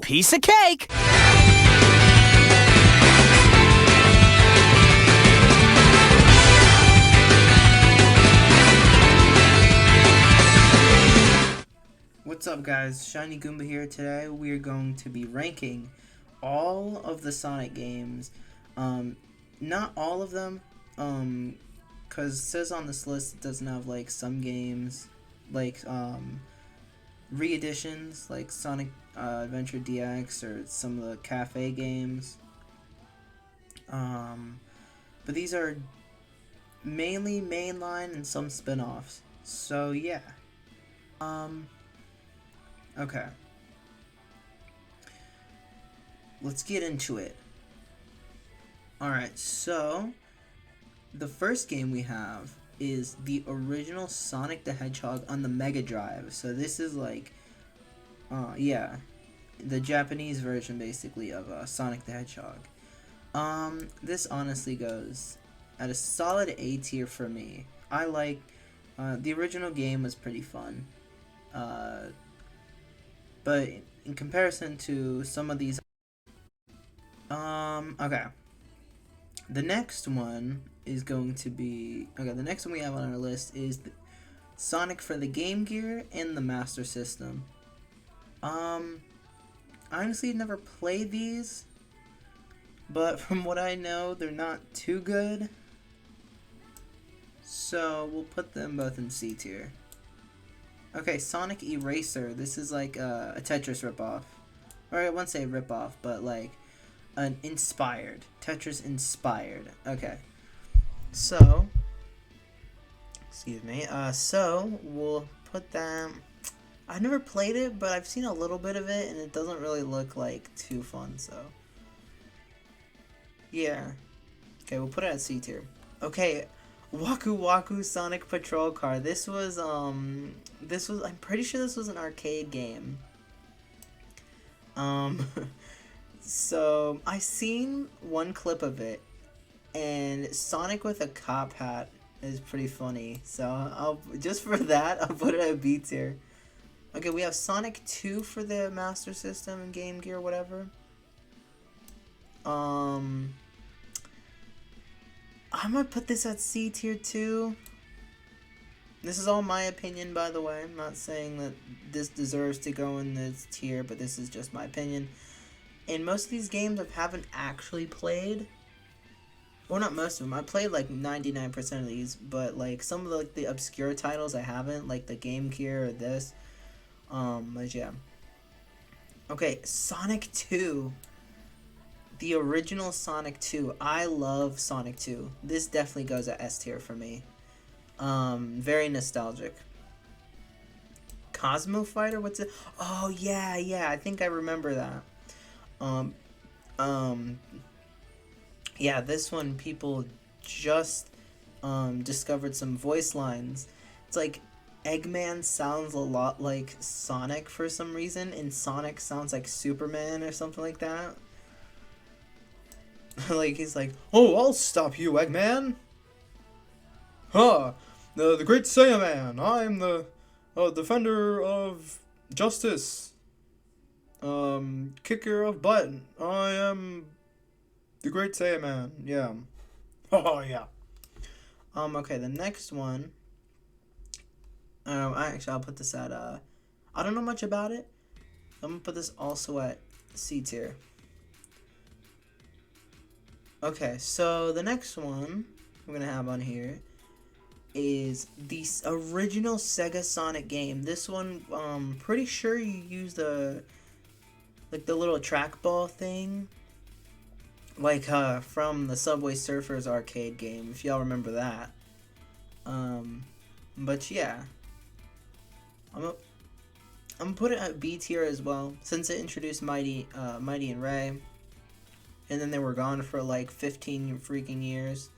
piece of cake! What's up guys, Shiny Goomba here. Today we are going to be ranking all of the Sonic games. Not all of them, because it says on this list it doesn't have like some games, like re-editions like Sonic Adventure DX or some of the cafe games. But these are mainly mainline and some spin-offs. So yeah. Okay. Let's get into it. Alright, so the first game we have is the original Sonic the Hedgehog on the Mega Drive. So this is like, yeah, the Japanese version basically of Sonic the Hedgehog. This honestly goes at a solid A tier for me. I like, the original game was pretty fun. But in comparison to some of these, okay. The next one is going to be, okay, the next one we have on our list is Sonic for the Game Gear and the Master System. I honestly never played these, but from what I know, they're not too good. So we'll put them both in C tier. Okay, Sonic Eraser. This is like a Tetris ripoff. Or I won't say ripoff, but like an inspired. Tetris inspired. Okay. So, excuse me. So we'll put them. I've never played it, but I've seen a little bit of it, and it doesn't really look like too fun. So, yeah. Okay, we'll put it at C tier. Okay. Waku Waku Sonic Patrol Car. This was I'm pretty sure this was an arcade game. So I seen one clip of it, and Sonic with a cop hat is pretty funny. So I'll just for that I'll put it at B tier. Okay, we have Sonic 2 for the Master System and Game Gear, whatever. I'm gonna put this at C tier too. This is all my opinion, by the way. I'm not saying that this deserves to go in this tier, but this is just my opinion. And most of these games I haven't actually played. Well, not most of them. I played like 99% of these, but like some of the obscure titles I haven't, like the Game Gear or this. But yeah. Okay, Sonic 2. The original Sonic 2. I love Sonic 2. This definitely goes at S tier for me. Very nostalgic. Cosmo Fighter? What's it? Oh, yeah. I think I remember that. Yeah, this one people just, discovered some voice lines. It's like Eggman sounds a lot like Sonic for some reason, and Sonic sounds like Superman or something like that. Like, he's like, "Oh, I'll stop you, Eggman! Huh, the great Saiyaman, I'm the defender of justice, kicker of butt, I am the great Saiyaman, yeah." Oh, yeah. Okay, the next one, actually, I'll put this at, I don't know much about it. I'm gonna put this also at C tier. Okay, so the next one we're gonna have on here is the original Sega Sonic game. This one, pretty sure you use the little trackball thing, like from the Subway Surfers arcade game, if y'all remember that. But yeah, I'm gonna put it at B tier as well, since it introduced Mighty and Ray. And then they were gone for like 15 freaking years.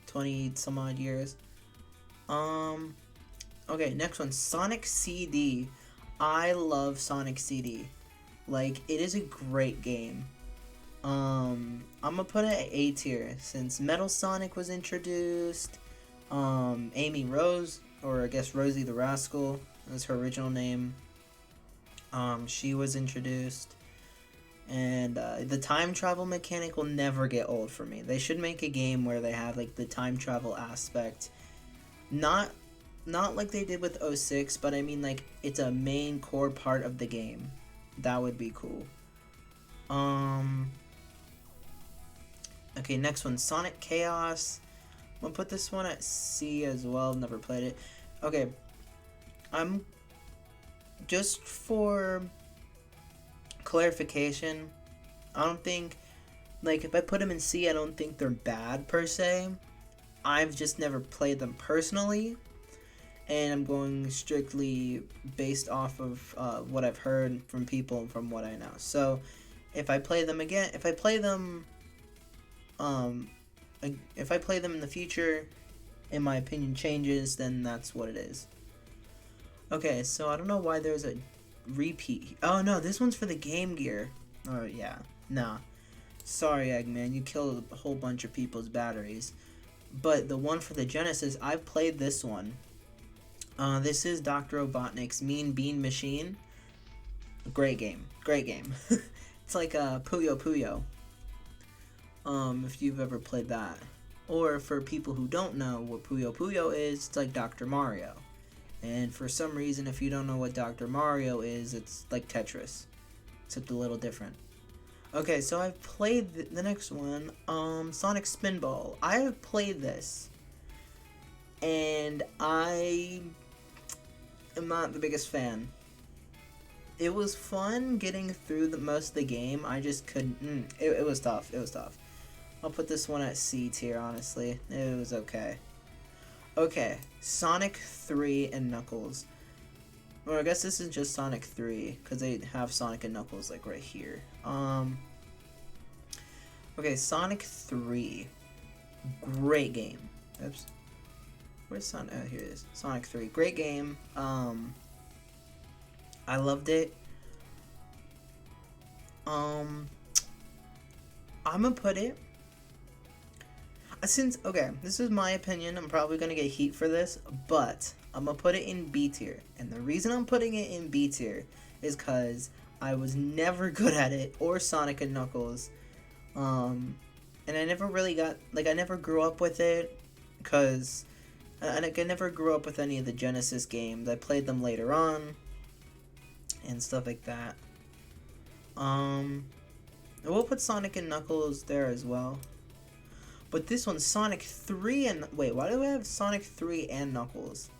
20 some odd years. Okay, next one. Sonic CD. I love Sonic CD. Like, it is a great game. I'm gonna put it at A tier since Metal Sonic was introduced. Amy Rose, or I guess Rosie the Rascal, that's her original name. She was introduced. And the time travel mechanic will never get old for me. They should make a game where they have like the time travel aspect, not not like they did with 06, but I mean like it's a main core part of the game. That would be cool. Um okay, next one, Sonic Chaos. I'm gonna put this one at C as well. Never played it. Okay, I'm just for clarification. I don't think, like, if I put them in C, I don't think they're bad per se. I've just never played them personally, and I'm going strictly based off of what I've heard from people and from what I know. So, if I play them again, um, if I play them in the future, and my opinion changes, then that's what it is. Okay, so I don't know why there's a repeat. Oh no, this one's for the Game Gear. Oh yeah, nah. Sorry, Eggman, you killed a whole bunch of people's batteries. But the one for the Genesis, I've played this one. This is Dr. Robotnik's Mean Bean Machine. Great game. Great game. It's like Puyo Puyo. If you've ever played that. Or for people who don't know what Puyo Puyo is, it's like Dr. Mario. And for some reason, if you don't know what Dr. Mario is, it's like Tetris. Except a little different. Okay, so I've played the next one, Sonic Spinball. I have played this, and I am not the biggest fan. It was fun getting through most of the game. I just couldn't. It was tough. It was tough. I'll put this one at C tier, honestly. It was okay. Okay, Sonic 3 and Knuckles. Well, I guess this is just Sonic 3, because they have Sonic and Knuckles, like, right here. Okay, Sonic 3. Great game. Oops. Where's Sonic? Oh, here it is. Sonic 3. Great game. I loved it. I'm gonna put it... okay, this is my opinion. I'm probably gonna get heat for this, but I'm gonna put it in B tier. And the reason I'm putting it in B tier is because I was never good at it, or Sonic and Knuckles. And I never really got, like, I never grew up with it, because I never grew up with any of the Genesis games. I played them later on, and stuff like that. We'll put Sonic and Knuckles there as well. But this one's Sonic 3 and... Wait, why do I have Sonic 3 and Knuckles?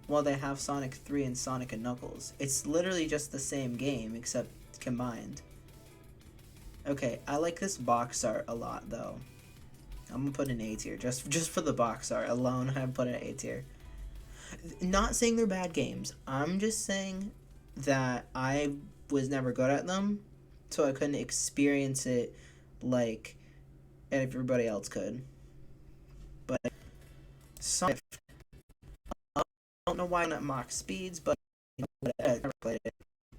While they have Sonic 3 and Sonic and Knuckles. It's literally just the same game, except combined. Okay, I like this box art a lot, though. I'm gonna put an A tier. Just for the box art alone, I put an A tier. Not saying they're bad games. I'm just saying that I was never good at them, so I couldn't experience it like everybody else could. But Sonic, I don't know why not Mach speeds, but you know, I never played it.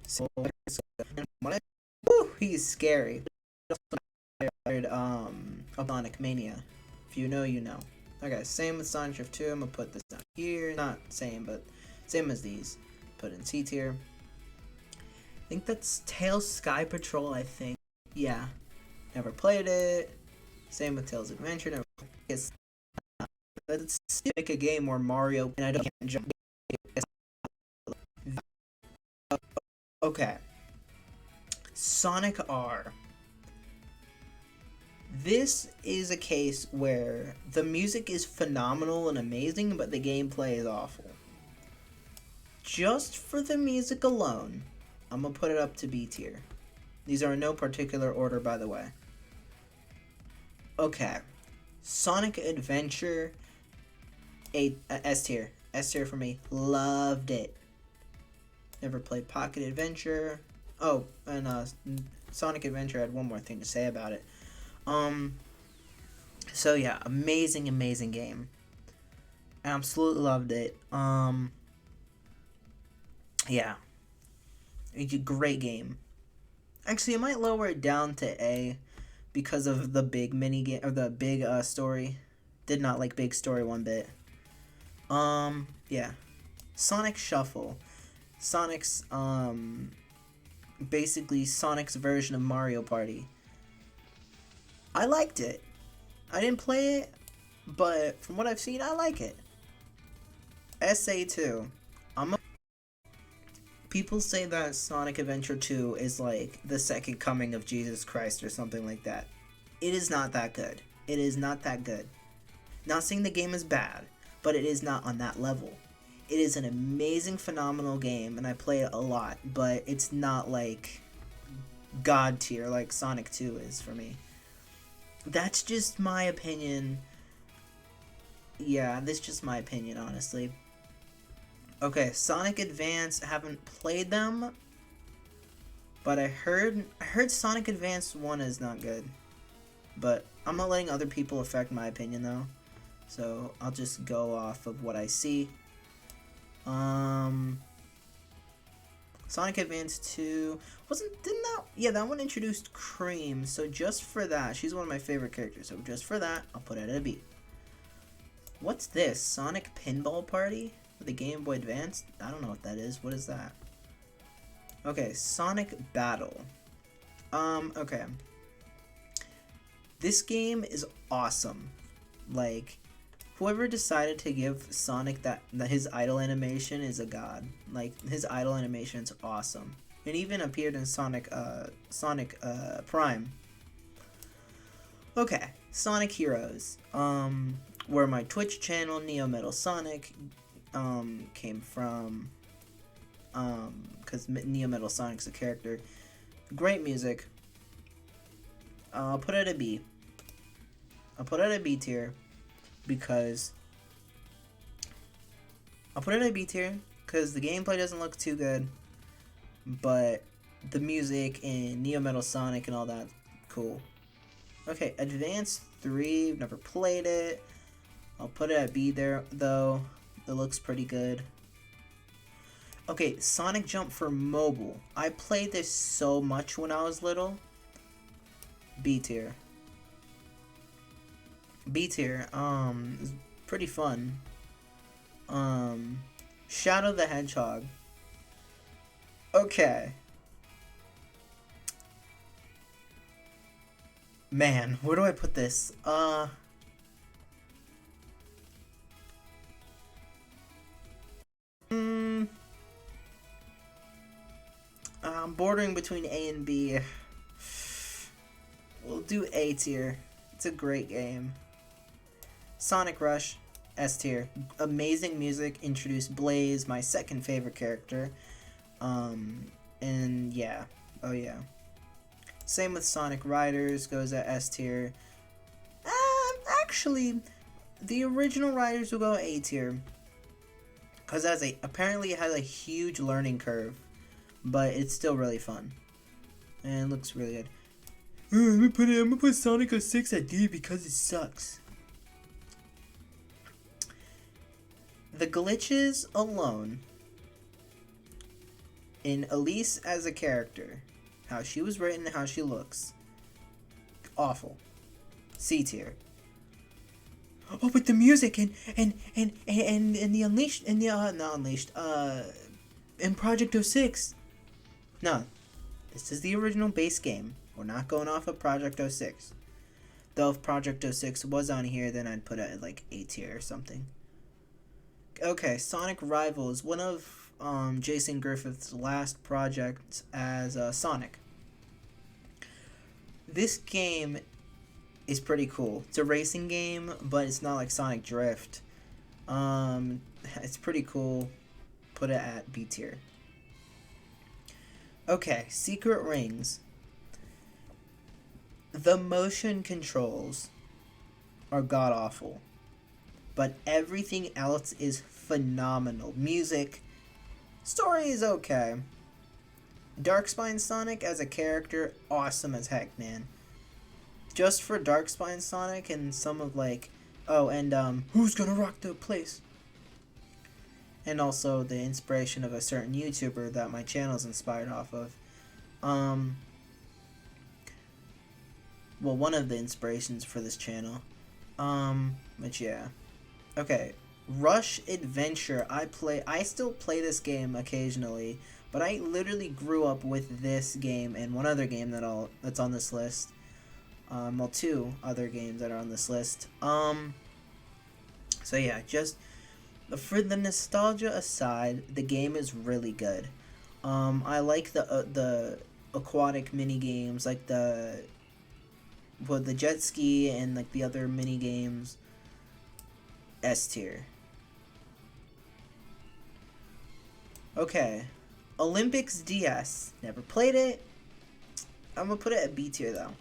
So he's scary. Sonic Mania. If you know, you know. Okay, same with Sonic Shift 2. I'm gonna put this down here. Not same, but same as these. Put in C tier. I think that's Tails Sky Patrol, I think. Yeah. Never played it. Same with Tails Adventure. Never played it. Let's make a game where Mario and I don't can't jump. Okay. Sonic R. This is a case where the music is phenomenal and amazing, but the gameplay is awful. Just for the music alone, I'm gonna put it up to B tier. These are in no particular order, by the way. Okay. Sonic Adventure, S tier. S tier for me. Loved it. Never played Pocket Adventure. Oh, and Sonic Adventure, I had one more thing to say about it. So yeah, amazing game. Absolutely loved it. Yeah. It's a great game. Actually, I might lower it down to A because of the big mini game, or the big story. Did not like big story one bit. Yeah. Sonic Shuffle. Sonic's basically Sonic's version of Mario Party. I liked it. I didn't play it, but from what I've seen, I like it. SA2. People say that Sonic Adventure 2 is like the second coming of Jesus Christ or something like that. It is not that good. It is not that good. Not saying the game is bad, but it is not on that level. It is an amazing, phenomenal game, and I play it a lot, but it's not like God tier like Sonic 2 is for me. That's just my opinion. Yeah, that's just my opinion, honestly. Okay, Sonic Advance, I haven't played them, but I heard Sonic Advance 1 is not good. But I'm not letting other people affect my opinion though. So I'll just go off of what I see. Sonic Advance 2 that one introduced Cream, so just for that, she's one of my favorite characters, so just for that, I'll put it at a B. What's this? Sonic Pinball Party? The Game Boy Advance? I don't know what that is. What is that? Okay, Sonic Battle. Okay. This game is awesome. Like, whoever decided to give Sonic that his idle animation is a god. Like, his idle animation is awesome. It even appeared in Sonic Prime. Okay, Sonic Heroes. Where my Twitch channel, Neo Metal Sonic, came from, because Neo Metal Sonic's a character. Great music. I'll put it at a B. I'll put it at a B tier because the gameplay doesn't look too good, but the music and Neo Metal Sonic and all that, cool. Okay, Advance 3, I've never played it. I'll put it at B there, though. It looks pretty good. Okay, Sonic Jump for mobile. I played this so much when I was little. B tier. B tier. It's pretty fun. Shadow the Hedgehog. Okay. Man, where do I put this? I'm bordering between A and B. We'll do A tier. It's a great game. Sonic Rush, S tier. Amazing music. Introduced Blaze, my second favorite character. And yeah. Oh yeah. Same with Sonic Riders, goes at S tier. Actually, the original Riders will go A tier. Because apparently it has a huge learning curve. But it's still really fun. And it looks really good. I'm gonna put Sonic 06 at D because it sucks. The glitches alone in Elise as a character, how she was written, how she looks, awful. C tier. Oh, but the music and the Unleashed and the not Unleashed in Project 06. No, this is the original base game. We're not going off of Project 06. Though if Project 06 was on here, then I'd put it at like A tier or something. Okay, Sonic Rivals, one of Jason Griffith's last projects as Sonic. This game is pretty cool. It's a racing game, but it's not like Sonic Drift. It's pretty cool. Put it at B tier. Okay, Secret Rings. The motion controls are god-awful, but everything else is phenomenal. Music, story is okay. Darkspine Sonic as a character, awesome as heck, man. Just for Darkspine Sonic and some of like, oh, and who's gonna rock the place? And also the inspiration of a certain YouTuber that my channel's inspired off of. Well, one of the inspirations for this channel. But yeah. Okay. Rush Adventure. I still play this game occasionally, But I literally grew up with this game and one other game that's on this list. Well, two other games that are on this list. So yeah, just for the nostalgia aside, the game is really good. I like the aquatic mini games, like the jet ski and like the other mini games. S tier. Okay, Olympics DS. Never played it. I'm gonna put it at B tier though.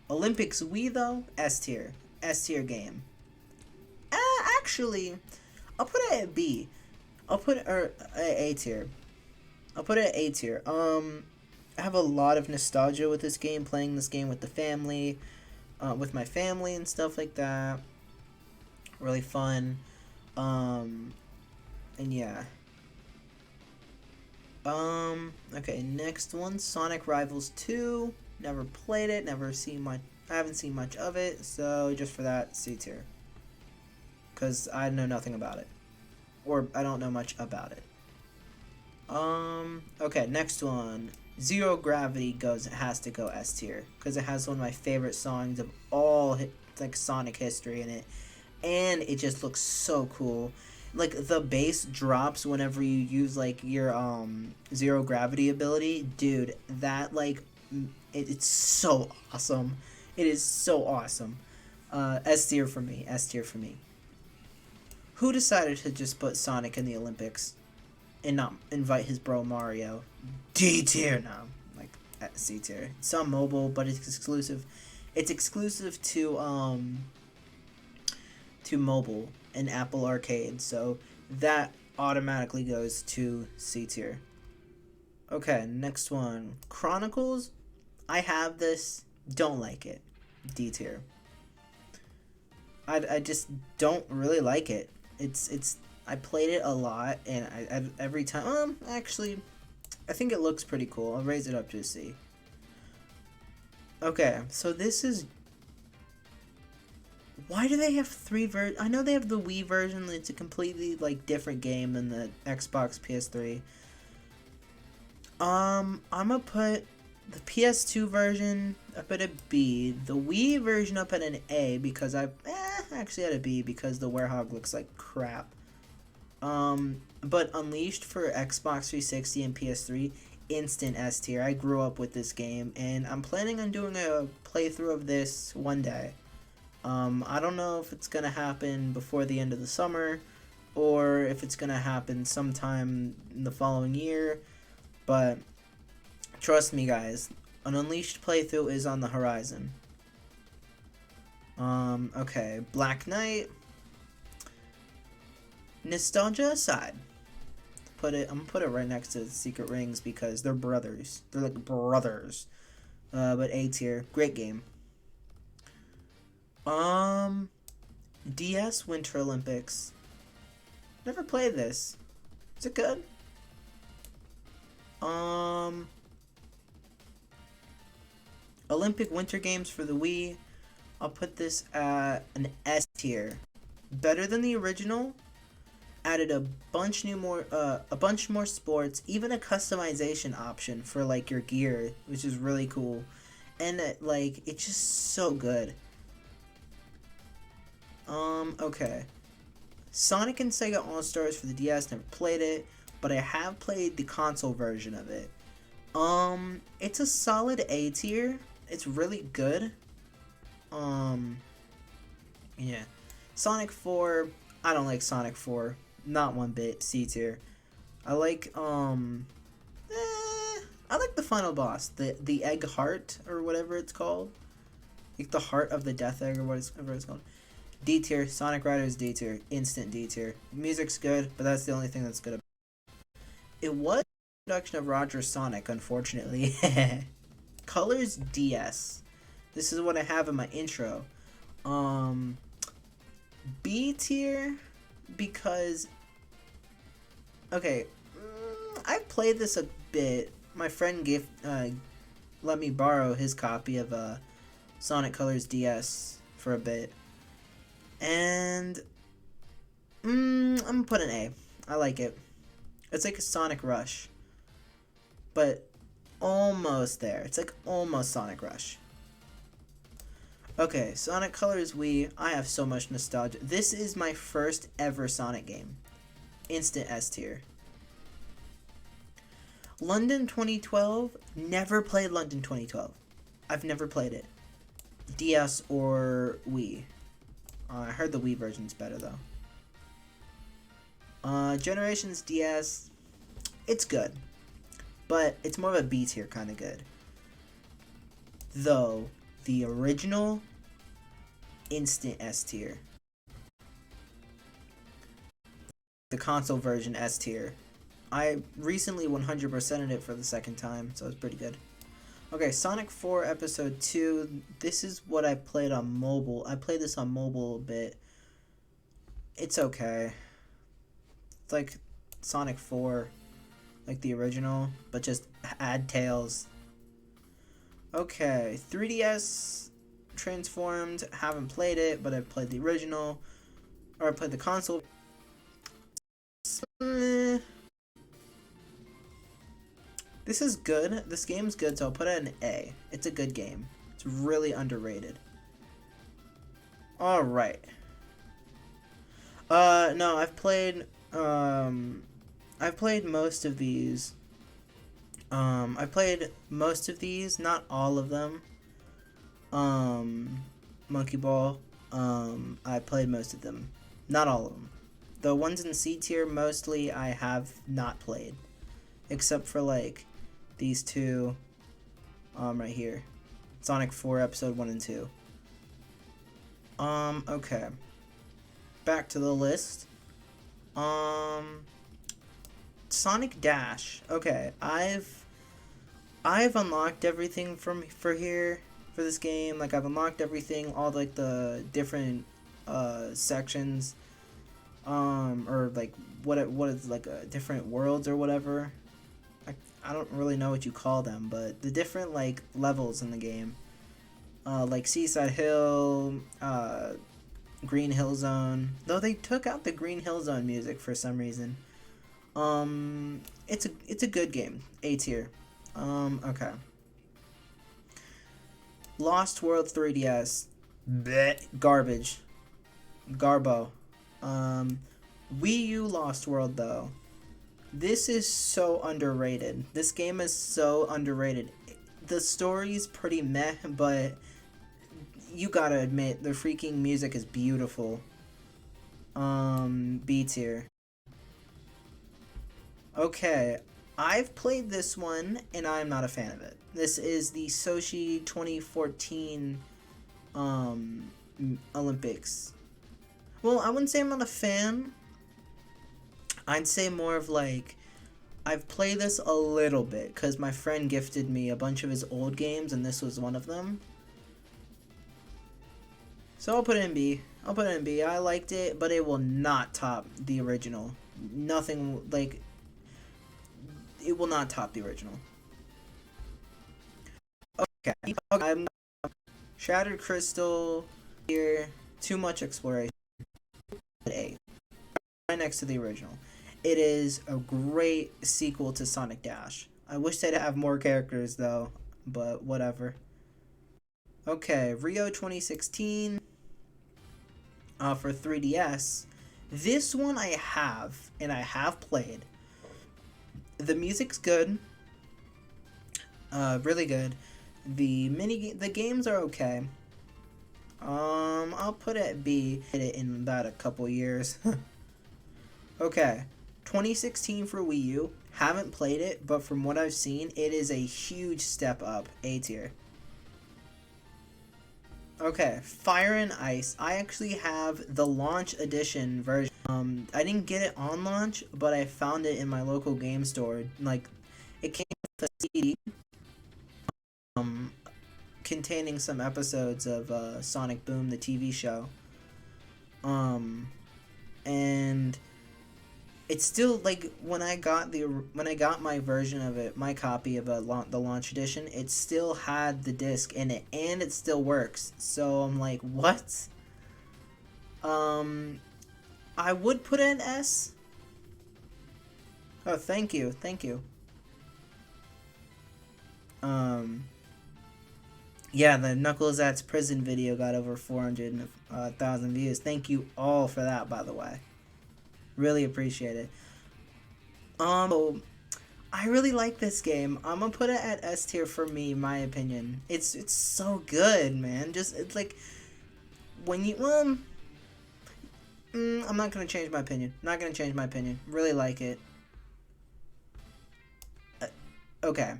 Olympics Wii though, S tier. S tier game. Actually, I'll put it at B. I'll put it at A tier. I'll put it at A tier. I have a lot of nostalgia with this game, playing this game with the family, with my family and stuff like that. Really fun. And yeah. Okay, next one, Sonic Rivals 2. Never played it, I haven't seen much of it, so just for that, C tier. Because I know nothing about it. Or I don't know much about it. Okay, next one. Zero Gravity has to go S tier. Because it has one of my favorite songs of all, like, Sonic history in it. And it just looks so cool. Like, the bass drops whenever you use, like, your, Zero Gravity ability. Dude, that, like, it's so awesome. It is so awesome. S tier for me. S tier for me. Who decided to just put Sonic in the Olympics and not invite his bro Mario? D tier now. Like, C tier. It's on mobile, but it's exclusive. It's exclusive to mobile and Apple Arcade, so that automatically goes to C tier. Okay, next one. Chronicles. I have this. Don't like it. D tier. I just don't really like it. It's I played it a lot, and I every time actually I think it looks pretty cool. I'll raise it up to a C. Okay, so this is, why do they have three I know they have the Wii version. It's a completely like different game than the Xbox PS3. I'm gonna put the PS2 version up at a B, the Wii version up at an A because actually at a B because the Werehog looks like crap. But Unleashed for Xbox 360 and PS3, instant S tier. I grew up with this game, and I'm planning on doing a playthrough of this one day. I don't know if it's gonna happen before the end of the summer, or if it's gonna happen sometime in the following year, but trust me, guys, an Unleashed playthrough is on the horizon. Okay, Black Knight. Nostalgia aside, I'm gonna put it right next to Secret Rings because they're brothers. They're like brothers. But A tier, great game. DS Winter Olympics. Never played this. Is it good? Olympic Winter Games for the Wii. I'll put this at an S tier. Better than the original. Added a bunch more sports, even a customization option for like your gear, which is really cool. And like it's just so good. Okay. Sonic and Sega All-Stars for the DS, never played it, but I have played the console version of it. It's a solid A tier. It's really good. Yeah. Sonic 4, I don't like Sonic 4. Not one bit. C tier. I like, I like the final boss. The egg heart, or whatever it's called. Like the heart of the death egg, or whatever it's called. D tier. Sonic Riders D tier. Instant D tier. Music's good, but that's the only thing that's good about it. It was a production of Roger Sonic, unfortunately. Colors DS. This is what I have in my intro. B tier because, okay, I've played this a bit. My friend let me borrow his copy of Sonic Colors DS for a bit, and I'm gonna put an A. I like it. It's like a Sonic Rush, but almost there. It's like almost Sonic Rush. Okay, Sonic Colors Wii. I have so much nostalgia. This is my first ever Sonic game. Instant S tier. London 2012. Never played London 2012. I've never played it. DS or Wii. I heard the Wii version's better though. Generations DS. It's good. But it's more of a B tier kind of good. Though, the original, instant S tier. The console version S tier. I recently 100%ed it for the second time, so it's pretty good. Okay, Sonic 4 Episode 2. This is what I played on mobile. I played this on mobile a bit. It's okay. It's like Sonic 4, like the original, but just add tails. Okay, 3DS Transformed. Haven't played it, but I've played the original. Or I played the console. This is good. This game's good, so I'll put it an A. It's a good game. It's really underrated. Alright. No, I've played most of these. I played most of these, not all of them. Monkey Ball. I played most of them. Not all of them. The ones in C tier, mostly I have not played. Except for, like, these two, right here. Sonic 4 Episode 1 and 2. Okay. Back to the list. Sonic Dash. Okay, I've unlocked everything for this game. Like, I've unlocked everything, all, like, the different, sections. Or, like, what is, like, different worlds or whatever. I don't really know what you call them, but the different, like, levels in the game. Like Seaside Hill, Green Hill Zone. Though they took out the Green Hill Zone music for some reason. It's a good game. A tier. Okay. Lost World 3DS. Blech. Garbage. Garbo. Wii U Lost World, though. This is so underrated. This game is so underrated. The story's pretty meh, but you gotta admit, the freaking music is beautiful. B tier. Okay, I've played this one, and I'm not a fan of it. This is the Sochi 2014, Olympics. Well, I wouldn't say I'm not a fan. I'd say more of like, I've played this a little bit because my friend gifted me a bunch of his old games and this was one of them. So I'll put it in B. I'll put it in B. I liked it, but it will not top the original. Nothing, like, it will not top the original. Okay. I'm Shattered Crystal here. Too much exploration. A. Right next to the original. It is a great sequel to Sonic Dash. I wish they'd have more characters though, but whatever. Okay, Rio 2016 for 3DS. This one I have, and I have played. The music's good. Really good. The games are okay. I'll put it at B. Hit it in about a couple years. Okay. 2016 for Wii U. Haven't played it, but from what I've seen, it is a huge step up. A tier. Okay, Fire and Ice. I actually have the launch edition version. I didn't get it on launch, but I found it in my local game store. Like, it came with a CD, containing some episodes of Sonic Boom, the TV show. And it's still, like, when I got my version of it, my copy of the launch edition, it still had the disc in it, and it still works. So I'm like, what? I would put it an S. Oh, thank you, thank you. Um, yeah, the Knuckles At's prison video got over 400,000 views. Thank you all for that, by the way. Really appreciate it. So I really like this game. I'm gonna put it at S tier for me, my opinion. It's so good, man. Just it's like when you I'm not gonna change my opinion. Not gonna change my opinion. Really like it. Okay.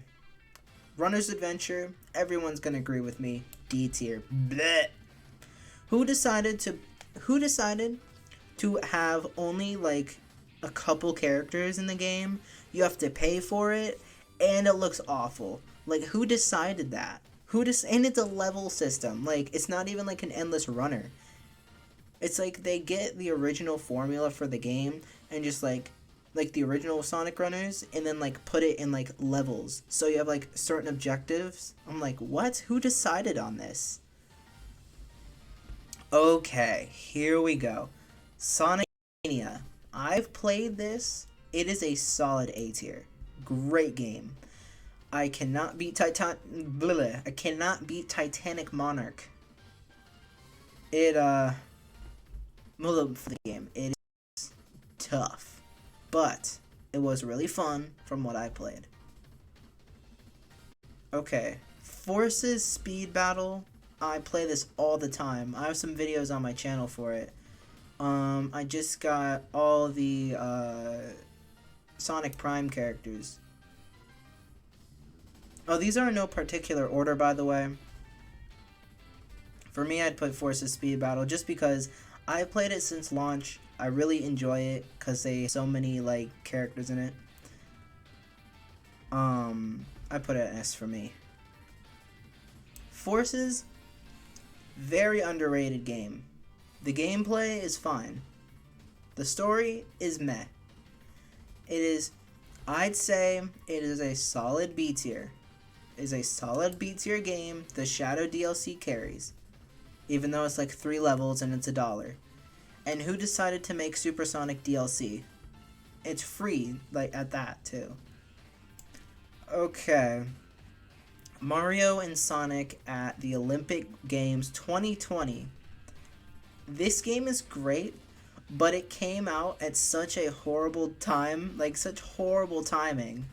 Runner's Adventure. Everyone's gonna agree with me. D tier. Blech. Who decided to Who decided to have only like a couple characters in the game? You have to pay for it, and it looks awful. Like, who decided that? And it's a level system. Like, it's not even like an endless runner. It's like they get the original formula for the game and just like the original Sonic runners, and then like put it in like levels. So you have like certain objectives. I'm like, what? Who decided on this? Okay, here we go. Sonic Mania. I've played this. It is a solid A tier. Great game. I cannot beat I cannot beat Titanic Monarch. It for the game. It is tough, but it was really fun from what I played. Okay, Forces Speed Battle. I play this all the time. I have some videos on my channel for it. I just got all the Sonic Prime characters. Oh, these are in no particular order, by the way. For me, I'd put Forces Speed Battle just because I played it since launch. I really enjoy it because they have so many like characters in it. I put it an S for me. Forces, very underrated game. The gameplay is fine. The story is meh. It is, I'd say, it is a solid B tier. It is a solid B tier game. The Shadow DLC carries, even though it's like 3 levels and it's $1. And who decided to make Supersonic DLC? It's free, like at that too. Okay. Mario and Sonic at the Olympic Games 2020. This game is great, but it came out at such a horrible time, like such horrible timing.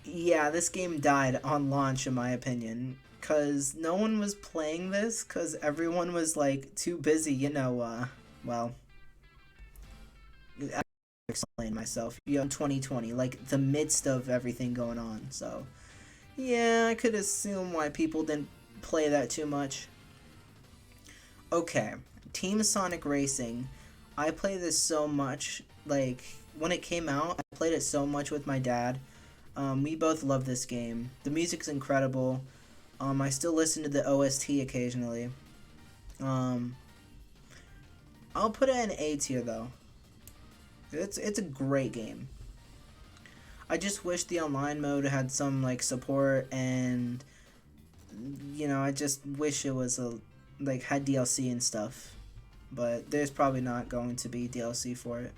Yeah, this game died on launch in my opinion, cuz no one was playing this cuz everyone was like too busy, well, I explain myself. In 2020, like the midst of everything going on. So, yeah, I could assume why people didn't play that too much. Okay, Team Sonic Racing. I play this so much. Like, when it came out, I played it so much with my dad. We both love this game. The music's incredible. I still listen to the OST occasionally. I'll put it in A tier though. It's a great game. I just wish the online mode had some like support, and I just wish it was had DLC and stuff. But there's probably not going to be DLC for it.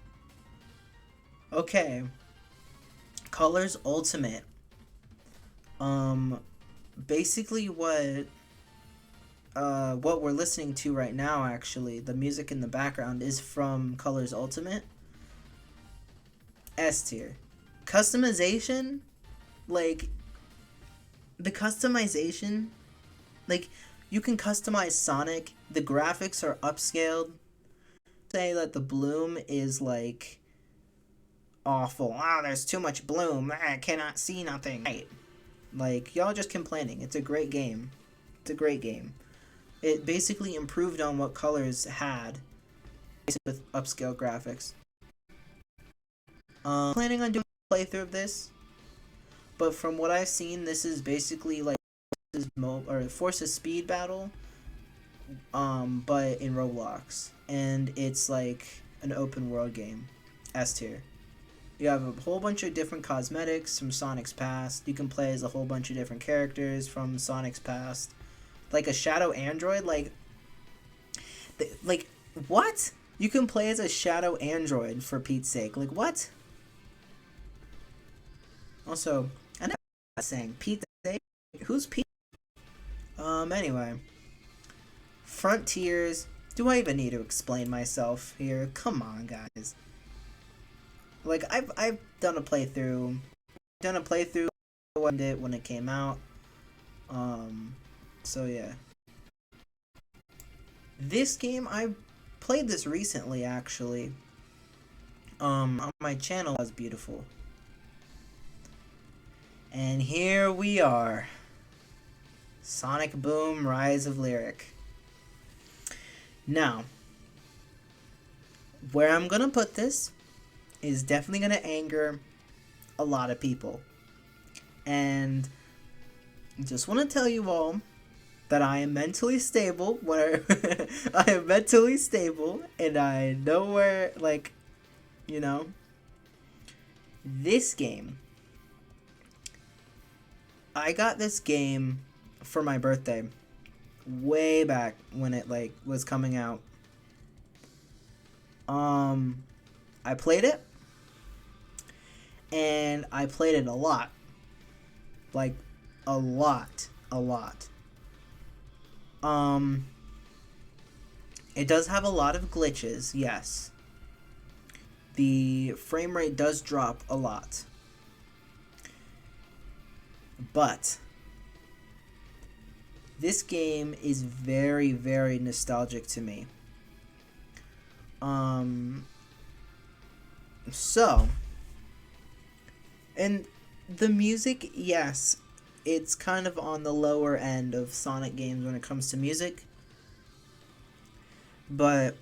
Okay. Colors Ultimate. Basically what we're listening to right now, actually, the music in the background is from Colors Ultimate. S tier. Customization, like the customization, like you can customize Sonic. The graphics are upscaled. Say that the bloom is like awful. There's too much bloom. I cannot see nothing. Right. Like, y'all just complaining. It's a great game. It's a great game. It basically improved on what Colors had with upscale graphics. Planning on doing a playthrough of this, but from what I've seen, this is basically like Forces Speed Battle, but in Roblox, and it's like an open world game. S tier. You have a whole bunch of different cosmetics from Sonic's past. You can play as a whole bunch of different characters from Sonic's past, like a Shadow Android. Like what? You can play as a shadow android, for Pete's sake. Like, what? Also, I never saying Pete's sake. Who's Pete? Anyway. Frontiers. Do I even need to explain myself here? Come on, guys. Like, I've done a playthrough. When it came out. So yeah. This game, I played this recently, actually. On my channel. Was beautiful. And here we are. Sonic Boom, Rise of Lyric. Now, where I'm gonna put this is definitely gonna anger a lot of people. And just want to tell you all that I am mentally stable. I am mentally stable, and I know where, like, you know, this game. I got this game for my birthday way back when it like was coming out. I played it, and I played it a lot. Like, a lot. It does have a lot of glitches, yes. The frame rate does drop a lot. But this game is very, very nostalgic to me. So, and the music, yes, it's kind of on the lower end of Sonic games when it comes to music. But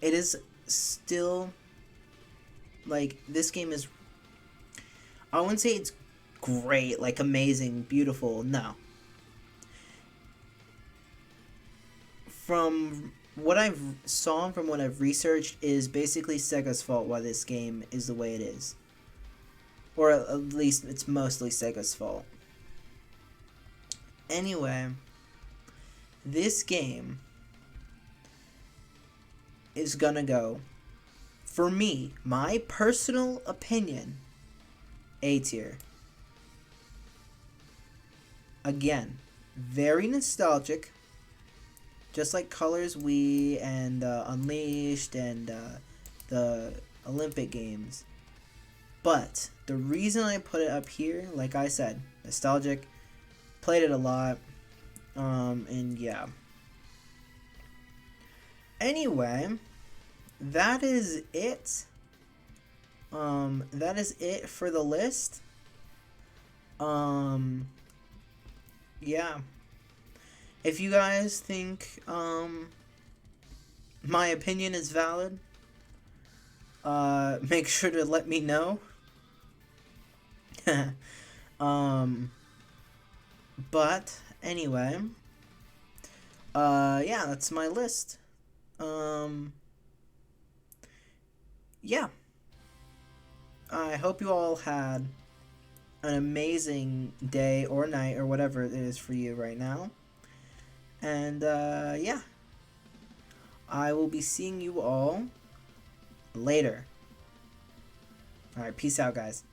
it is still, like, this game is, I wouldn't say it's great, like amazing, beautiful, no. From what I've saw, from what I've researched, is basically Sega's fault why this game is the way it is. Or at least it's mostly Sega's fault. Anyway, this game is gonna go, for me, my personal opinion, A tier. Again, very nostalgic, just like Colors Wii and Unleashed and the Olympic Games. But the reason I put it up here, like I said, nostalgic, played it a lot, and yeah. Anyway, that is it. That is it for the list. Yeah. If you guys think, my opinion is valid, make sure to let me know. But anyway, yeah, that's my list. Yeah. I hope you all had an amazing day or night or whatever it is for you right now. And, yeah. I will be seeing you all later. Alright, peace out, guys.